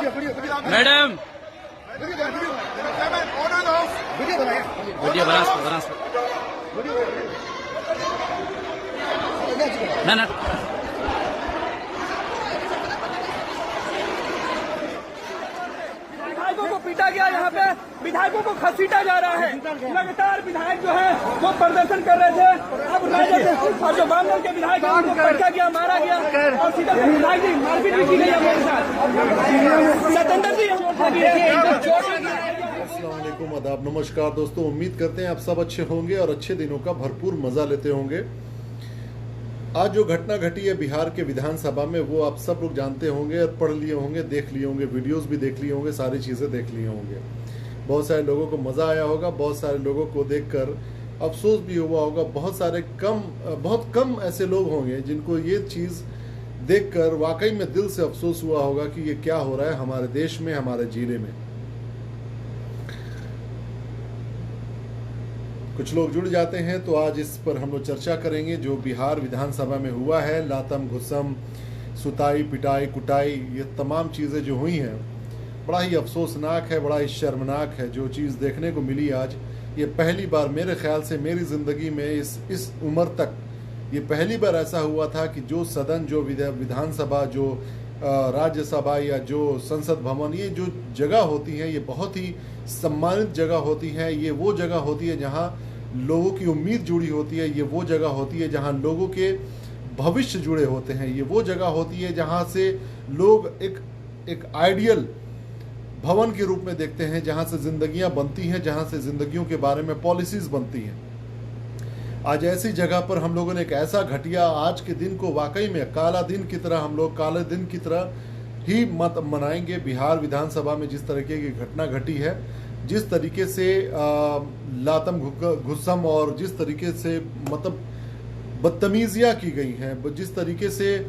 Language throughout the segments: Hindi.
मैडम वीडियो बना ना विधायकों को पीटा गया, यहाँ पे विधायकों को घसीटा जा रहा है। लगातार विधायक जो है वो प्रदर्शन कर रहे थे। अब राजद और जो वामदल के विधायक हैं उनको पटका गया, मारा गया और सीधा विधायक जी मारपीट भी की गई है मेरे साथ। सतेंद्र जी अस्सलामुअलैकुम, आदाब, नमस्कार दोस्तों। उम्मीद करते हैं आप सब अच्छे होंगे और अच्छे दिनों का भरपूर मजा लेते होंगे। आज जो घटना घटी है बिहार के विधानसभा में वो आप सब लोग जानते होंगे और पढ़ लिए होंगे, देख लिए होंगे, वीडियोस भी देख लिए होंगे, सारी चीज़ें देख लिए होंगे। बहुत सारे लोगों को मज़ा आया होगा, बहुत सारे लोगों को देखकर अफसोस भी हुआ होगा। बहुत कम ऐसे लोग होंगे जिनको ये चीज़ देखकर वाकई में दिल से अफसोस हुआ होगा कि ये क्या हो रहा है हमारे देश में, हमारे जिले में। कुछ लोग जुड़ जाते हैं तो आज इस पर हम लोग चर्चा करेंगे जो बिहार विधानसभा में हुआ है। लातम घुसम, सुताई पिटाई कुटाई, ये तमाम चीज़ें जो हुई हैं बड़ा ही अफसोसनाक है, बड़ा ही शर्मनाक है। जो चीज़ देखने को मिली आज, ये पहली बार मेरे ख्याल से मेरी ज़िंदगी में इस उम्र तक ये पहली बार ऐसा हुआ था कि जो सदन, जो विधानसभा, जो राज्यसभा या जो संसद भवन, ये जो जगह होती है ये बहुत ही सम्मानित जगह होती है। ये वो जगह होती है जहाँ लोगों की उम्मीद जुड़ी होती है। ये वो जगह होती है जहाँ लोगों के भविष्य जुड़े होते हैं। ये वो जगह होती है जहाँ से लोग एक आइडियल भवन के रूप में देखते हैं, जहाँ से जिंदगियाँ बनती हैं, जहाँ से जिंदगियों के बारे में पॉलिसीज बनती हैं। आज ऐसी जगह पर हम लोगों ने एक ऐसा घटिया, आज के दिन को वाकई में काला दिन की तरह, हम लोग काले दिन की तरह ही मत मनाएंगे। बिहार विधानसभा में जिस तरीके की घटना घटी है, जिस तरीके से लातम घुसम और जिस तरीके से मतलब बदतमीजियाँ की गई हैं, जिस तरीके से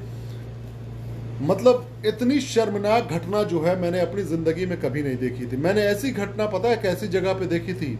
मतलब इतनी शर्मनाक घटना जो है मैंने अपनी ज़िंदगी में कभी नहीं देखी थी। मैंने ऐसी घटना पता है कैसी जगह पे देखी थी,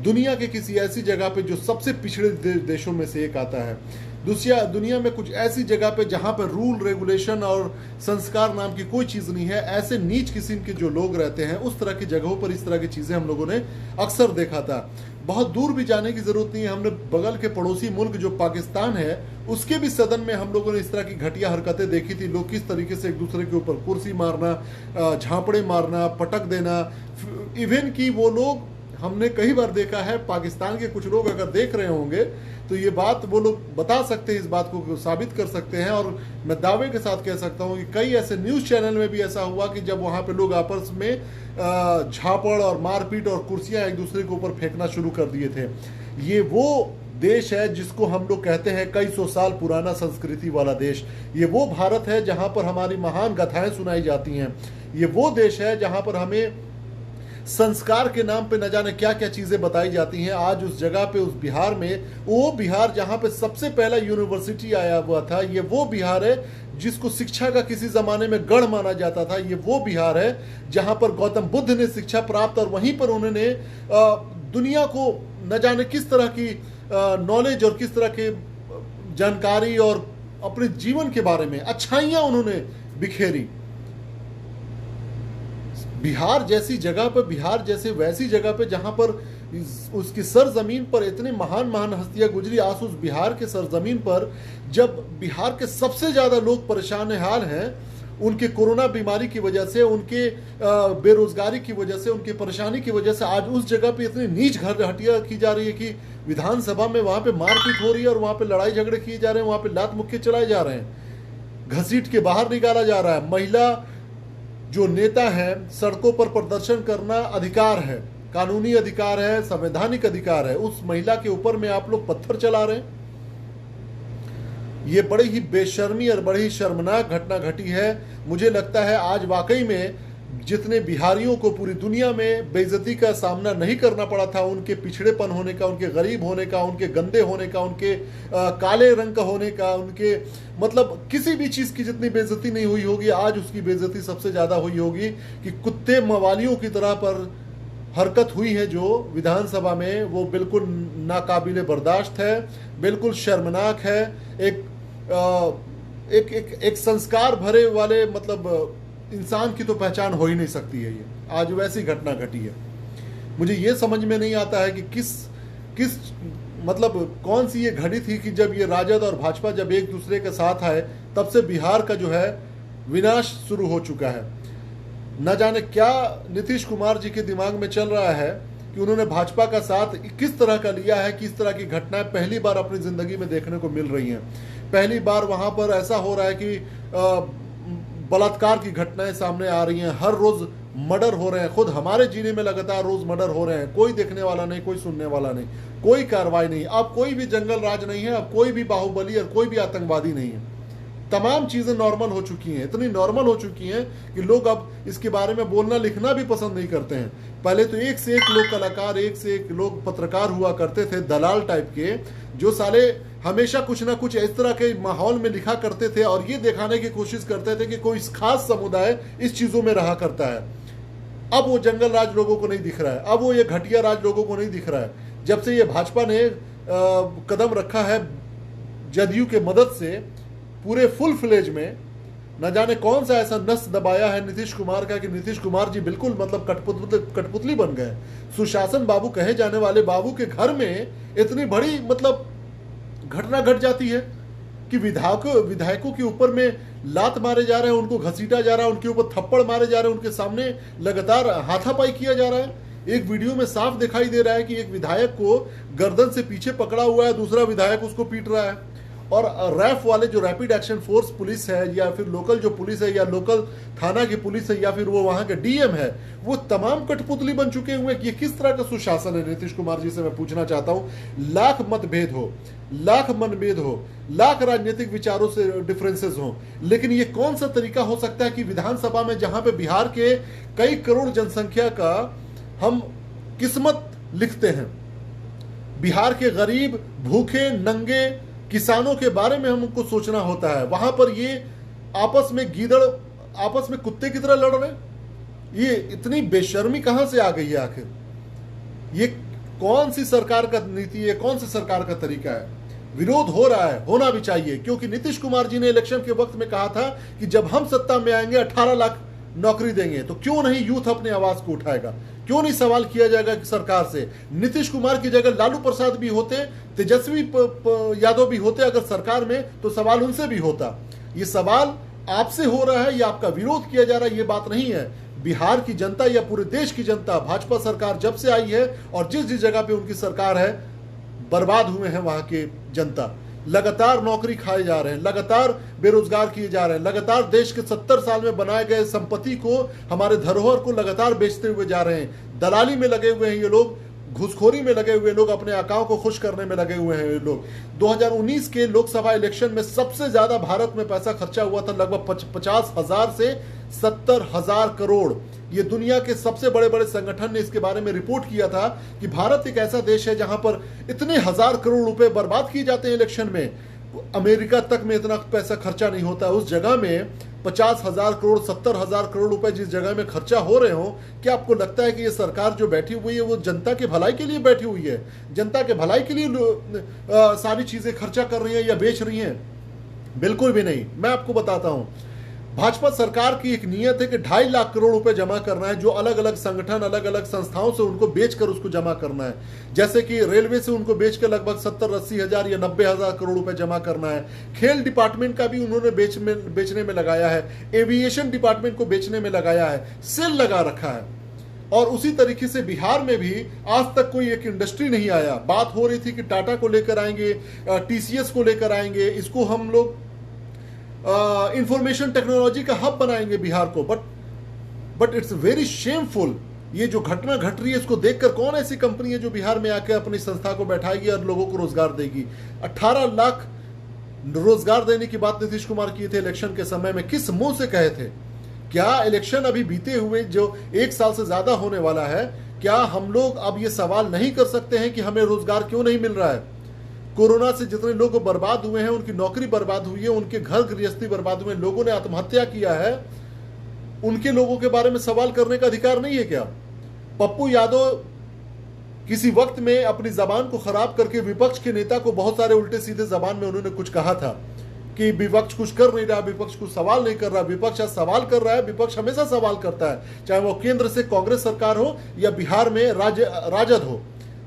दुनिया के किसी ऐसी जगह पे जो सबसे पिछड़े देशों में से एक आता है। दुनिया में कुछ ऐसी जगह पे जहाँ पे रूल रेगुलेशन और संस्कार नाम की कोई चीज़ नहीं है, ऐसे नीच किस्म के जो लोग रहते हैं, उस तरह की जगहों पर इस तरह की चीज़ें हम लोगों ने अक्सर देखा था। बहुत दूर भी जाने की ज़रूरत नहीं है। हमने बगल के पड़ोसी मुल्क जो पाकिस्तान है, उसके भी सदन में हम लोगों ने इस तरह की घटिया हरकतें देखी थी। लोग किस तरीके से एक दूसरे के ऊपर कुर्सी मारना, झापड़े मारना, पटक देना। इवन कि वो लोग, हमने कई बार देखा है, पाकिस्तान के कुछ लोग अगर देख रहे होंगे तो ये बात वो लोग बता सकते हैं, इस बात को साबित कर सकते हैं। और मैं दावे के साथ कह सकता हूँ कि कई ऐसे न्यूज़ चैनल में भी ऐसा हुआ कि जब वहाँ पे लोग आपस में झापड़ और मारपीट और कुर्सियाँ एक दूसरे के ऊपर फेंकना शुरू कर दिए थे। ये वो देश है जिसको हम लोग कहते हैं कई सौ साल पुराना संस्कृति वाला देश। ये वो भारत है जहाँ पर हमारी महान गाथाएं सुनाई जाती हैं। ये वो देश है जहाँ पर हमें संस्कार के नाम पे न जाने क्या क्या चीजें बताई जाती हैं। आज उस जगह पे, उस बिहार में, वो बिहार जहां पे सबसे पहला यूनिवर्सिटी आया हुआ था, ये वो बिहार है जिसको शिक्षा का किसी जमाने में गढ़ माना जाता था। ये वो बिहार है जहां पर गौतम बुद्ध ने शिक्षा प्राप्त और वहीं पर उन्होंने दुनिया को न जाने किस तरह की नॉलेज और किस तरह की जानकारी और अपने जीवन के बारे में अच्छाइयां उन्होंने बिखेरी। बिहार जैसी जगह पर, बिहार जैसे वैसी जगह पे जहां पर उसकी सरजमीन पर इतने महान महान हस्तियां गुजरी, आज उस बिहार के सरजमीन पर जब बिहार के सबसे ज्यादा लोग परेशान हाल हैं, उनके कोरोना बीमारी की वजह से, उनके बेरोजगारी की वजह से, उनकी परेशानी की वजह से, आज उस जगह पे इतनी नीच हटिया की जा रही है कि विधानसभा में वहां पे मारपीट हो रही है और वहां पे लड़ाई झगड़े किए जा रहे हैं, वहां पे लात मुक्के चलाए जा रहे हैं, घसीट के बाहर निकाला जा रहा है। महिला जो नेता है, सड़कों पर प्रदर्शन करना अधिकार है, कानूनी अधिकार है, संवैधानिक अधिकार है। उस महिला के ऊपर में आप लोग पत्थर चला रहे हैं। ये बड़ी ही बेशर्मी और बड़ी ही शर्मनाक घटना घटी है। मुझे लगता है आज वाकई में जितने बिहारियों को पूरी दुनिया में बेइज्जती का सामना नहीं करना पड़ा था, उनके पिछड़ेपन होने का, उनके गरीब होने का, उनके गंदे होने का, उनके काले रंग का होने का, उनके मतलब किसी भी चीज़ की जितनी बेइज्जती नहीं हुई होगी, आज उसकी बेइज्जती सबसे ज़्यादा हुई होगी कि कुत्ते मवालियों की तरह पर हरकत हुई है जो विधानसभा में, वो बिल्कुल नाकाबिले बर्दाश्त है, बिल्कुल शर्मनाक है। एक संस्कार भरे वाले मतलब इंसान की तो पहचान हो ही नहीं सकती है। ये आज वैसी घटना घटी है। मुझे ये समझ में नहीं आता है कि किस मतलब कौन सी ये घड़ी थी कि जब ये राजद और भाजपा जब एक दूसरे के साथ आए तब से बिहार का जो है विनाश शुरू हो चुका है। न जाने क्या नीतीश कुमार जी के दिमाग में चल रहा है कि उन्होंने भाजपा का साथ किस तरह का लिया है कि इस तरह की घटनाएं पहली बार अपनी जिंदगी में देखने को मिल रही हैं। पहली बार वहां पर ऐसा हो रहा है कि बलात्कार की घटनाएं सामने आ रही हैं, हर रोज मर्डर हो रहे हैं। खुद हमारे जिले में लगातार रोज मर्डर हो रहे हैं, कोई देखने वाला नहीं, कोई सुनने वाला नहीं, कोई कार्रवाई नहीं। अब कोई भी जंगल राज नहीं है, अब कोई भी बाहुबली और कोई भी आतंकवादी नहीं है। तमाम चीजें नॉर्मल हो चुकी हैं, इतनी नॉर्मल हो चुकी हैं कि लोग अब इसके बारे में बोलना लिखना भी पसंद नहीं करते हैं। पहले तो एक से एक लोग कलाकार, एक से एक लोग पत्रकार हुआ करते थे, दलाल टाइप के, जो साले हमेशा कुछ ना कुछ इस तरह के माहौल में लिखा करते थे और ये दिखाने की कोशिश करते थे कि कोई खास समुदाय इस चीजों में रहा करता है। अब वो जंगल राज लोगों को नहीं दिख रहा है, अब वो ये घटिया राज लोगों को नहीं दिख रहा है। जब से ये भाजपा ने कदम रखा है जदयू के मदद से पूरे फुल फ्लेज में, न जाने कौन सा ऐसा नस दबाया है नीतीश कुमार का कि नीतीश कुमार जी बिल्कुल मतलब कठपुतली बन गए। सुशासन बाबू कहे जाने वाले बाबू के घर में इतनी बड़ी मतलब घटना घट जाती है कि विधायकों के ऊपर में लात मारे जा रहे हैं, उनको घसीटा जा रहा है, उनके ऊपर थप्पड़ मारे जा रहे हैं, उनके सामने लगातार हाथापाई किया जा रहा है। एक वीडियो में साफ दिखाई दे रहा है कि एक विधायक को गर्दन से पीछे पकड़ा हुआ है, दूसरा विधायक उसको पीट रहा है। और रैफ वाले जो रैपिड एक्शन फोर्स पुलिस है या फिर लोकल जो पुलिस है या लोकल थाना की पुलिस है या फिर वो वहां के डीएम है, वो तमाम कठपुतली बन चुके हुए। ये किस तरह का सुशासन है नीतीश कुमार जी से मैं पूछना चाहता हूं। लाख मतभेद हो, लाख मनभेद हो, लाख राजनीतिक विचारों से डिफरेंसेस हो, लेकिन ये कौन सा तरीका हो सकता है कि विधानसभा में जहां पे बिहार के कई करोड़ जनसंख्या का हम किस्मत लिखते हैं, बिहार के गरीब भूखे नंगे किसानों के बारे में हमको सोचना होता है, वहां पर ये आपस में गीदड़ आपस में कुत्ते की तरह लड़ रहे हैं। ये इतनी बेशर्मी कहां से आ गई है आखिर? ये कौन सी सरकार का नीति है, कौन सी सरकार का तरीका है? विरोध हो रहा है, होना भी चाहिए, क्योंकि नीतीश कुमार जी ने इलेक्शन के वक्त में कहा था कि जब हम सत्ता में आएंगे 18 लाख नौकरी देंगे। तो क्यों नहीं यूथ अपने आवाज को उठाएगा? क्यों नहीं सवाल किया जाएगा कि सरकार से? नीतीश कुमार की जगह लालू प्रसाद भी होते, तेजस्वी यादव भी होते अगर सरकार में, तो सवाल उनसे भी होता। ये सवाल आपसे हो रहा है या आपका विरोध किया जा रहा है, ये बात नहीं है। बिहार की जनता या पूरे देश की जनता, भाजपा सरकार जब से आई है और जिस जिस जगह पे उनकी सरकार है, बर्बाद हुए हैं वहां के जनता। लगातार नौकरी खाए जा रहे हैं, लगातार बेरोजगार किए जा रहे हैं, लगातार देश के 70 साल में बनाए गए संपत्ति को, हमारे धरोहर को लगातार बेचते हुए जा रहे हैं। दलाली में लगे हुए हैं ये लोग, घुसखोरी में लगे हुए लोग, अपने आकाओं को खुश करने में लगे हुए हैं ये लोग। 2019 के लोकसभा इलेक्शन में सबसे ज्यादा भारत में पैसा खर्चा हुआ था, लगभग 50,000 से 70,000 करोड़। ये दुनिया के सबसे बड़े बड़े संगठन ने इसके बारे में रिपोर्ट किया था कि भारत एक ऐसा देश है जहां पर इतने हजार करोड़ रुपए बर्बाद किए जाते हैं इलेक्शन में। अमेरिका तक में इतना पैसा खर्चा नहीं होता। उस जगह में 50,000 करोड़ 70,000 करोड़ रुपए जिस जगह में खर्चा हो रहे हो, क्या आपको लगता है कि ये सरकार जो बैठी हुई है वो जनता के भलाई के लिए बैठी हुई है? जनता के भलाई के लिए सारी चीजें खर्चा कर रही है या बेच रही हैं? बिल्कुल भी नहीं। मैं आपको बताता हूं, भाजपा सरकार की एक नियत है कि 2.5 लाख करोड़ रुपए जमा करना है, जो अलग अलग संगठन अलग अलग संस्थाओं से उनको बेचकर उसको जमा करना है। जैसे कि रेलवे से उनको बेचकर लगभग 70-80 हजार या 90,000 करोड़ रुपए जमा करना है। खेल डिपार्टमेंट का भी उन्होंने बेचने में लगाया है, एविएशन डिपार्टमेंट को बेचने में लगाया है, सेल लगा रखा है। और उसी तरीके से बिहार में भी आज तक कोई एक इंडस्ट्री नहीं आया। बात हो रही थी कि टाटा को लेकर आएंगे, टीसीएस को लेकर आएंगे, इसको हम लोग इंफॉर्मेशन टेक्नोलॉजी का हब बनाएंगे बिहार को। But it's very shameful. ये जो घटना घट रही है इसको देखकर कौन ऐसी कंपनी है जो बिहार में आकर अपनी संस्था को बैठाएगी और लोगों को रोजगार देगी? 18 लाख रोजगार देने की बात नीतीश कुमार किए थे इलेक्शन के समय में, किस मुंह से कहे थे? क्या इलेक्शन अभी बीते हुए जो 1 साल से ज्यादा होने वाला है, क्या हम लोग अब ये सवाल नहीं कर सकते हैं कि हमें रोजगार क्यों नहीं मिल रहा है? कोरोना से जितने लोग बर्बाद हुए हैं, उनकी नौकरी बर्बाद हुई है, उनके घर गृहस्थी बर्बाद हुए, लोगों ने आत्महत्या किया है, उनके लोगों के बारे में सवाल करने का अधिकार नहीं है क्या? पप्पू यादव किसी वक्त में अपनी जबान को खराब करके विपक्ष के नेता को बहुत सारे उल्टे सीधे जबान में उन्होंने कुछ कहा था। कि विपक्ष कुछ कर नहीं रहा, विपक्ष कुछ सवाल नहीं कर रहा। विपक्ष आज सवाल कर रहा है, विपक्ष हमेशा सवाल करता है, चाहे वो केंद्र से कांग्रेस सरकार हो या बिहार में राजद हो,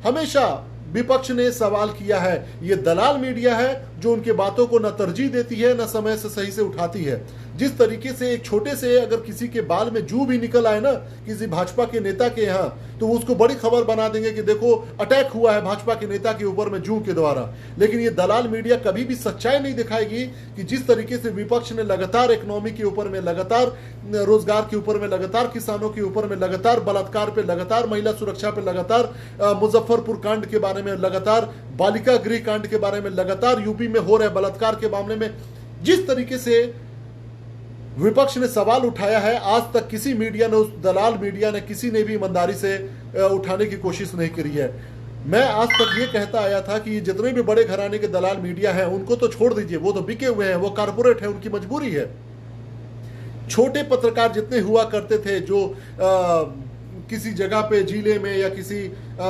हमेशा विपक्ष ने सवाल किया है। ये दलाल मीडिया है जो उनके बातों को न तरजीह देती है, न समय से सही से उठाती है। जिस तरीके से एक छोटे से अगर किसी के बाल में जू भी निकल आए ना किसी भाजपा के नेता के यहाँ, तो उसको बड़ी खबर बना देंगे कि देखो अटैक हुआ है भाजपा के नेता के ऊपर में जू के द्वारा। लेकिन ये दलाल मीडिया कभी भी सच्चाई नहीं दिखाएगी कि जिस तरीके से विपक्ष ने लगातार इकोनॉमी के ऊपर में, लगातार रोजगार के ऊपर में, लगातार किसानों के ऊपर में, लगातार बलात्कार पे, लगातार महिला सुरक्षा पे, लगातार मुजफ्फरपुर कांड के बारे में, लगातार बालिका गृह कांड के बारे में, लगातार यूपी में हो रहे बलात्कार के मामले में जिस तरीके से विपक्ष ने सवाल उठाया है, आज तक किसी मीडिया ने, उस दलाल मीडिया ने, किसी ने भी ईमानदारी से उठाने की कोशिश नहीं करी है। मैं आज तक ये कहता आया था कि जितने भी बड़े घराने के दलाल मीडिया हैं उनको तो छोड़ दीजिए, वो तो बिके हुए हैं, वो कारपोरेट है, उनकी मजबूरी है। छोटे पत्रकार जितने हुआ करते थे जो किसी जगह पे जिले में या किसी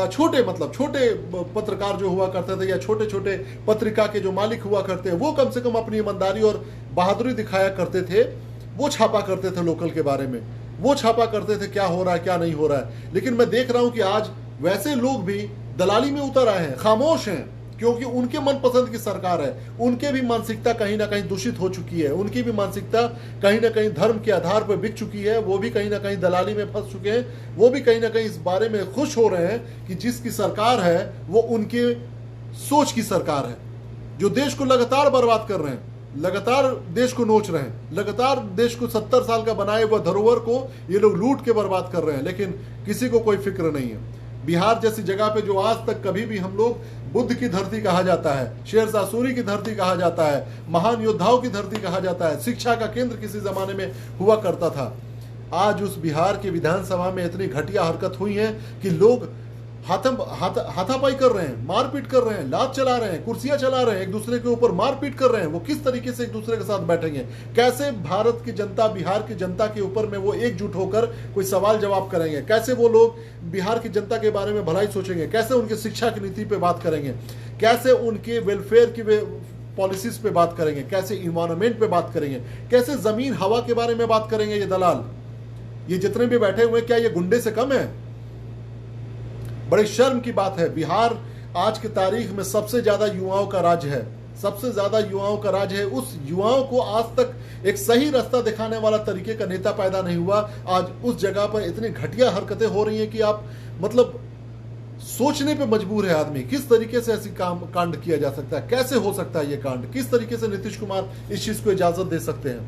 छोटे पत्रकार जो हुआ करते थे या छोटे छोटे पत्रिका के जो मालिक हुआ करते हैं, वो कम से कम अपनी ईमानदारी और बहादुरी दिखाया करते थे। वो छापा करते थे लोकल के बारे में, वो छापा करते थे क्या हो रहा है क्या नहीं हो रहा है। लेकिन मैं देख रहा हूं कि आज वैसे लोग भी दलाली में उतर आए हैं, खामोश हैं, क्योंकि उनके मनपसंद की सरकार है। उनके भी मानसिकता कहीं ना कहीं दूषित हो चुकी है, उनकी भी मानसिकता कहीं ना कहीं धर्म के आधार पर बिक चुकी है। वो भी कहीं ना कहीं दलाली में फंस चुके हैं। वो भी कहीं ना कहीं इस बारे में खुश हो रहे हैं कि जिसकी सरकार है वो उनके सोच की सरकार है, जो देश को लगातार बर्बाद कर रहे हैं, लगातार देश को नोच रहे हैं, लगातार देश को 70 साल का बनाए हुआ धरोहर को ये लोग लूट के बर्बाद कर रहे हैं। लेकिन किसी को कोई फिक्र नहीं है। बिहार जैसी जगह पे जो आज तक कभी भी हम लोग बुद्ध की धरती कहा जाता है, शेरशाह सूरी की धरती कहा जाता है, महान योद्धाओं की धरती कहा जाता है, शिक्षा का केंद्र किसी जमाने में हुआ करता था, आज उस बिहार के विधानसभा में इतनी घटिया हरकत हुई है कि लोग हाथापाई कर रहे हैं, मारपीट कर रहे हैं, लात चला रहे हैं, कुर्सियां चला रहे हैं, एक दूसरे के ऊपर मारपीट कर रहे हैं। वो किस तरीके से एक दूसरे के साथ बैठेंगे? कैसे भारत की जनता, बिहार की जनता के ऊपर में वो एकजुट होकर कोई सवाल जवाब करेंगे? कैसे वो लोग बिहार की जनता के बारे में भलाई सोचेंगे? कैसे उनके शिक्षा की नीति पे बात करेंगे? कैसे उनके वेलफेयर की पॉलिसीज पे बात करेंगे? कैसे इन्वायरमेंट पे बात करेंगे? कैसे जमीन हवा के बारे में बात करेंगे? ये दलाल, ये जितने भी बैठे हुए, क्या ये गुंडे से कम है? बड़ी शर्म की बात है। बिहार आज की तारीख में सबसे ज्यादा युवाओं का राज्य है, सबसे ज्यादा युवाओं का राज्य है। उस युवाओं को आज तक एक सही रास्ता दिखाने वाला तरीके का नेता पैदा नहीं हुआ। आज उस जगह पर इतनी घटिया हरकतें हो रही हैं कि आप मतलब सोचने पे मजबूर है आदमी। किस तरीके से ऐसी कांड किया जा सकता है? कैसे हो सकता है ये कांड? किस तरीके से नीतीश कुमार इस चीज को इजाजत दे सकते हैं?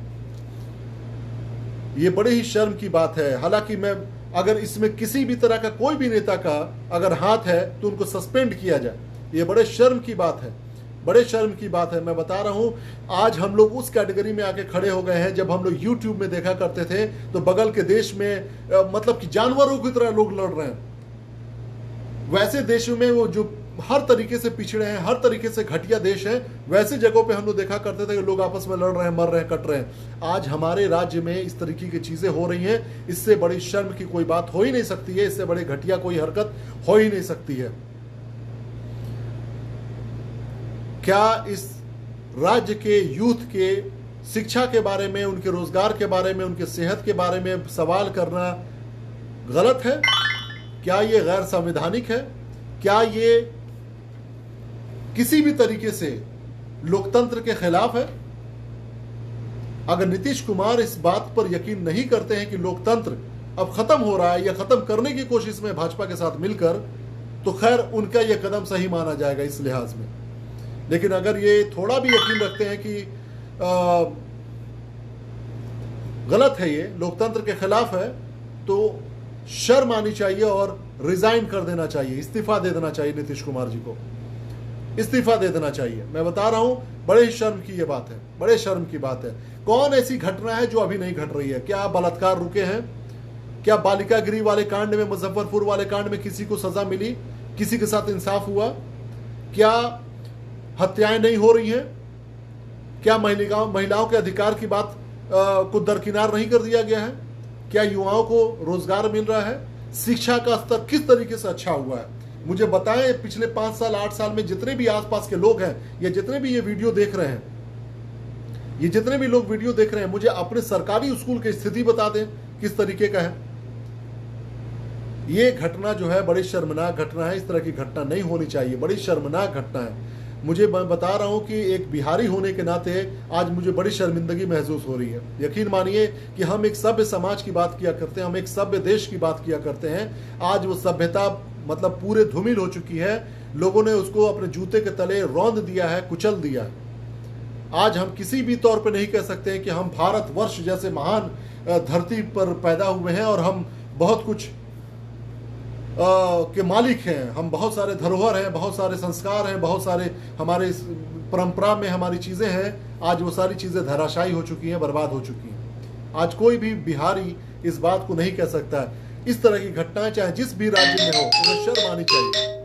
ये बड़े ही शर्म की बात है। हालांकि मैं, अगर इसमें किसी भी तरह का कोई भी नेता का अगर हाथ है तो उनको सस्पेंड किया जाए। ये बड़े शर्म की बात है, बड़े शर्म की बात है। मैं बता रहा हूं, आज हम लोग उस कैटेगरी में आके खड़े हो गए हैं। जब हम लोग यूट्यूब में देखा करते थे तो बगल के देश में मतलब कि जानवरों की तरह लोग लड़ रहे हैं, वैसे देशों में वो जो हर तरीके से पिछड़े हैं, हर तरीके से घटिया देश है, वैसे जगहों पे हम लोग देखा करते थे कि लोग आपस में लड़ रहे हैं, मर रहे हैं, कट रहे हैं। आज हमारे राज्य में इस तरीके की चीजें हो रही हैं। इससे बड़ी शर्म की कोई बात हो ही नहीं सकती है, इससे बड़ी घटिया कोई हरकत हो ही नहीं सकती है। क्या इस राज्य के यूथ के शिक्षा के बारे में, उनके रोजगार के बारे में, उनके सेहत के बारे में सवाल करना गलत है? क्या ये गैर संवैधानिक है? क्या ये किसी भी तरीके से लोकतंत्र के खिलाफ है? अगर नीतीश कुमार इस बात पर यकीन नहीं करते हैं कि लोकतंत्र अब खत्म हो रहा है या खत्म करने की कोशिश में भाजपा के साथ मिलकर, तो खैर उनका यह कदम सही माना जाएगा इस लिहाज में। लेकिन अगर ये थोड़ा भी यकीन रखते हैं कि गलत है, ये लोकतंत्र के खिलाफ है, तो शर्म आनी चाहिए और रिजाइन कर देना चाहिए, इस्तीफा दे देना चाहिए। नीतीश कुमार जी को इस्तीफा दे देना चाहिए। मैं बता रहा हूं, बड़े ही शर्म की ये बात है, बड़े शर्म की बात है। कौन ऐसी घटना है जो अभी नहीं घट रही है? क्या बलात्कार रुके हैं? क्या बालिका गृह वाले कांड में, मुजफ्फरपुर वाले कांड में किसी को सजा मिली? किसी के साथ इंसाफ हुआ? क्या हत्याएं नहीं हो रही हैं? क्या महिलाओं के अधिकार की बात को दरकिनार नहीं कर दिया गया है? क्या युवाओं को रोजगार मिल रहा है? शिक्षा का स्तर किस तरीके से अच्छा हुआ है? मुझे बताएं, पिछले 5 साल 8 साल में जितने भी आसपास के लोग हैं या जितने भी ये वीडियो देख रहे हैं, ये जितने भी लोग वीडियो देख रहे हैं, मुझे अपने सरकारी स्कूल की स्थिति बता दें किस तरीके का है। ये घटना जो है बड़ी शर्मनाक घटना है। इस तरह की घटना नहीं होनी चाहिए, बड़ी शर्मनाक घटना है। मुझे मैं बता रहा हूं कि एक बिहारी होने के नाते आज मुझे बड़ी शर्मिंदगी महसूस हो रही है। यकीन मानिए कि हम एक सभ्य समाज की बात किया करते हैं, हम एक सभ्य देश की बात किया करते हैं। आज वो सभ्यता मतलब पूरे धूमिल हो चुकी है। लोगों ने उसको अपने जूते के तले रौंद दिया है, कुचल दिया है। आज हम किसी भी तौर पे नहीं कह सकते हैं कि हम भारतवर्ष जैसे महान धरती पर पैदा हुए हैं और हम बहुत कुछ के मालिक हैं। हम बहुत सारे धरोहर हैं, बहुत सारे संस्कार हैं, बहुत सारे हमारे परंपरा में हमारी चीज़ें हैं। आज वो सारी चीज़ें धराशायी हो चुकी हैं, बर्बाद हो चुकी हैं। आज कोई भी बिहारी इस बात को नहीं कह सकता है। इस तरह की घटनाएं चाहे जिस भी राज्य में हो, उन्हें शर्म आनी चाहिए।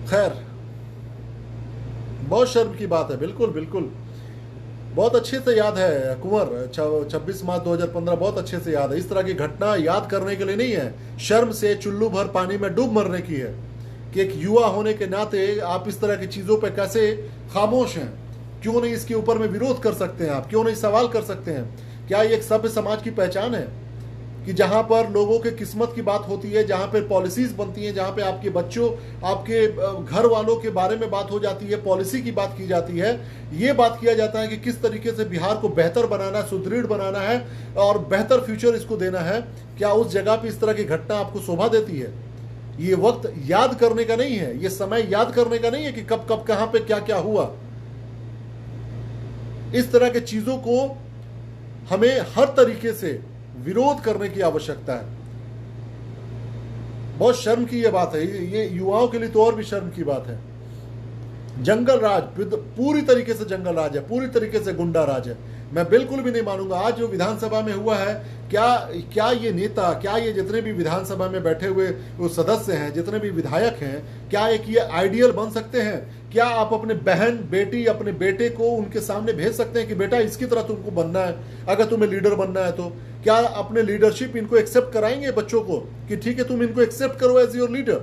खैर, बहुत शर्म की बात है। बिल्कुल बिल्कुल, बहुत अच्छे से याद है कुंवर, 26 मार्च 2015 बहुत अच्छे से याद है। इस तरह की घटना याद करने के लिए नहीं है, शर्म से चुल्लू भर पानी में डूब मरने की है कि एक युवा होने के नाते आप इस तरह की चीज़ों पर कैसे खामोश हैं। क्यों नहीं इसके ऊपर में विरोध कर सकते हैं आप? क्यों नहीं सवाल कर सकते हैं? क्या ये एक सभ्य समाज की पहचान है कि जहां पर लोगों के किस्मत की बात होती है, जहां पर पॉलिसीज बनती हैं, जहां पे आपके बच्चों, आपके घर वालों के बारे में बात हो जाती है, पॉलिसी की बात की जाती है, ये बात किया जाता है कि किस तरीके से बिहार को बेहतर बनाना है, सुदृढ़ बनाना है और बेहतर फ्यूचर इसको देना है। क्या उस जगह पे इस तरह की घटना आपको शोभा देती है? ये वक्त याद करने का नहीं है, ये समय याद करने का नहीं है कि कब कब कहां पे क्या क्या हुआ। इस तरह के चीजों को हमें हर तरीके से विरोध करने की आवश्यकता है। बहुत शर्म की यह बात है, ये युवाओं के लिए तो और भी शर्म की बात है। जंगल राज, पूरी तरीके से जंगल राज है, पूरी तरीके से गुंडा राज है। मैं बिल्कुल भी नहीं मानूंगा। आज जो विधानसभा में हुआ है, क्या ये नेता, क्या ये जितने भी विधानसभा में बैठे हुए वो सदस्य हैं, जितने भी विधायक हैं, क्या एक ये आइडियल बन सकते हैं? क्या आप अपने बहन, बेटी, अपने बेटे को उनके सामने भेज सकते हैं कि बेटा इसकी तरह तुमको बनना है, अगर तुम्हें लीडर बनना है तो? क्या अपने लीडरशिप इनको एक्सेप्ट कराएंगे बच्चों को कि ठीक है तुम इनको एक्सेप्ट करो एज योर लीडर?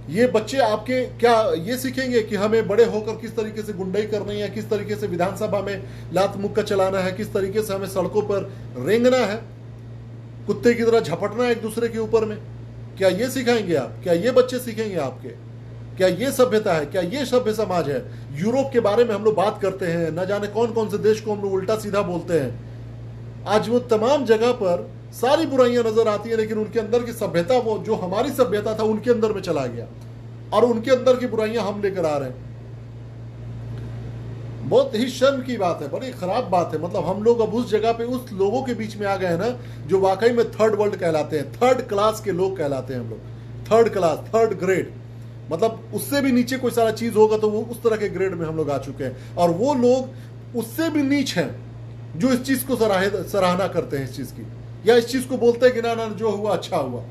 ये बच्चे आपके क्या ये सीखेंगे कि हमें बड़े होकर किस तरीके से गुंडाई करनी है, किस तरीके से विधानसभा में लात मुक्का चलाना है, किस तरीके से हमें सड़कों पर रेंगना है, कुत्ते की तरह झपटना है एक दूसरे के ऊपर में? क्या ये सिखाएंगे आप? क्या ये बच्चे सीखेंगे आपके? क्या ये सभ्यता है? क्या ये सभ्य समाज है? यूरोप के बारे में हम लोग बात करते हैं, न जाने कौन कौन से देश को हम लोग उल्टा सीधा बोलते हैं। आज वो तमाम जगह पर सारी बुराइयां नजर आती है, लेकिन उनके अंदर की सभ्यता, वो जो हमारी सभ्यता था उनके अंदर में चला गया और उनके अंदर की बुराइयां हम लेकर आ रहे हैं। बहुत ही शर्म की बात है, बड़ी खराब बात है। मतलब हम लोग अब उस जगह पे उस लोगों के बीच में आ गए हैं ना जो वाकई में थर्ड वर्ल्ड कहलाते हैं, थर्ड क्लास के लोग कहलाते हैं हम लोग। थर्ड क्लास, थर्ड ग्रेड, मतलब उससे भी नीचे कोई सारा चीज होगा तो वो उस तरह के ग्रेड में हम लोग आ चुके हैं। और वो लोग उससे भी नीच हैं जो इस चीज को सराहना करते हैं, इस चीज की, या इस चीज को बोलते हैं कि ना ना जो हुआ अच्छा हुआ।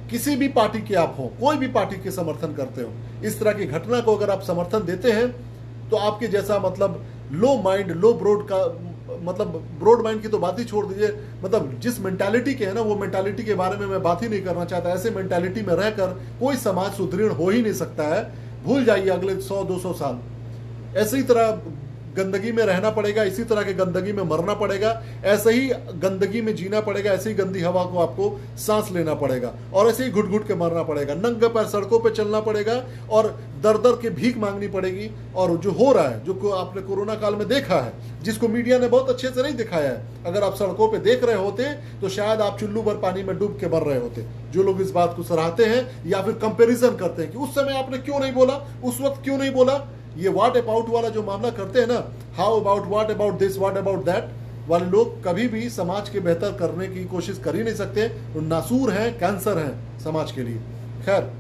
किसी भी पार्टी के आप हो, कोई भी पार्टी के समर्थन करते हो, इस तरह की घटना को अगर आप समर्थन देते हैं तो आपके जैसा मतलब लो माइंड, लो ब्रॉड का, मतलब ब्रॉड माइंड की तो बात ही छोड़ दीजिए, मतलब जिस मेंटालिटी के है ना, वो मेंटालिटी के बारे में मैं बात ही नहीं करना चाहता। ऐसे मेंटालिटी में रहकर कोई समाज सुदृढ़ हो ही नहीं सकता है। भूल जाइए अगले 100-200 साल ऐसे ही तरह गंदगी में रहना पड़ेगा, इसी तरह के गंदगी में मरना पड़ेगा, ऐसे ही गंदगी में जीना पड़ेगा, ऐसे ही गंदी हवा को आपको सांस लेना पड़ेगा और ऐसे ही घुट घुट के मरना पड़ेगा, नंगे पैर सड़कों पे चलना पड़ेगा और दर दर के भीख मांगनी पड़ेगी। और जो हो रहा है, जो आपने कोरोना काल में देखा है, जिसको मीडिया ने बहुत अच्छे से नहीं दिखाया है, अगर आप सड़कों पर देख रहे होते तो शायद आप चुल्लू भर पानी में डूब के मर रहे होते। जो लोग इस बात को सराहते हैं या फिर कंपेरिजन करते हैं कि उस समय आपने क्यों नहीं बोला, उस वक्त क्यों नहीं बोला, ये व्हाट अबाउट वाला जो मामला करते हैं ना, how about, what about this, what about that वाले लोग कभी भी समाज के बेहतर करने की कोशिश कर ही नहीं सकते। वो नासूर हैं, कैंसर हैं समाज के लिए। खैर,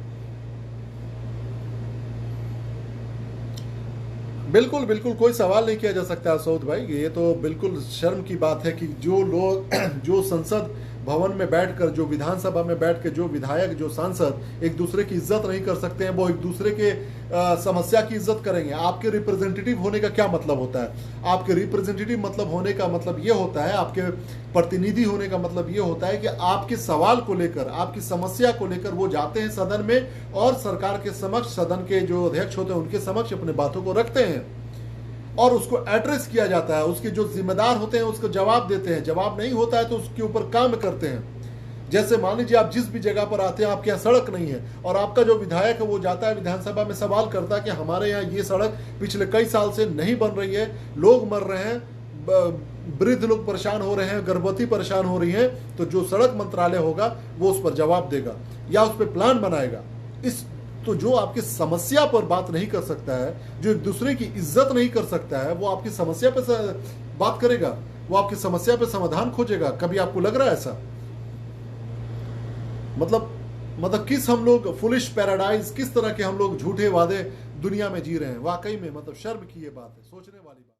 बिल्कुल बिल्कुल कोई सवाल नहीं किया जा सकता सऊद भाई, ये तो बिल्कुल शर्म की बात है कि जो लोग, जो संसद भवन में बैठकर, जो विधानसभा में बैठ के जो विधायक, जो सांसद एक दूसरे की इज्जत नहीं कर सकते हैं, वो एक दूसरे के समस्या की इज्जत करेंगे। आपके रिप्रेजेंटेटिव होने का क्या मतलब होता है? आपके रिप्रेजेंटेटिव मतलब होने का मतलब ये होता है, आपके प्रतिनिधि होने का मतलब ये होता है कि आपके सवाल को लेकर, आपकी समस्या को लेकर वो जाते हैं सदन में और सरकार के समक्ष, सदन के जो अध्यक्ष होते हैं उनके समक्ष अपने बातों को रखते हैं और उसको एड्रेस किया जाता है। उसके जो जिम्मेदार होते हैं उसको जवाब देते हैं, जवाब नहीं होता है तो उसके ऊपर काम करते हैं। जैसे मान लीजिए आप जिस भी जगह पर आते हैं, आपके यहाँ सड़क नहीं है और आपका जो विधायक है वो जाता है विधानसभा में, सवाल करता है कि हमारे यहाँ ये सड़क पिछले कई साल से नहीं बन रही है, लोग मर रहे हैं, वृद्ध लोग परेशान हो रहे हैं, गर्भवती परेशान हो रही हैं, तो जो सड़क मंत्रालय होगा वो उस पर जवाब देगा या उस पर प्लान बनाएगा। तो जो आपकी समस्या पर बात नहीं कर सकता है, जो एक दूसरे की इज्जत नहीं कर सकता है, वो आपकी समस्या पे बात करेगा, वो आपकी समस्या पे समाधान खोजेगा। कभी आपको लग रहा है ऐसा? मतलब किस हम लोग फुलिश पैराडाइज, किस तरह के हम लोग झूठे वादे दुनिया में जी रहे हैं। वाकई में मतलब शर्म की ये बात है, सोचने वाली बात।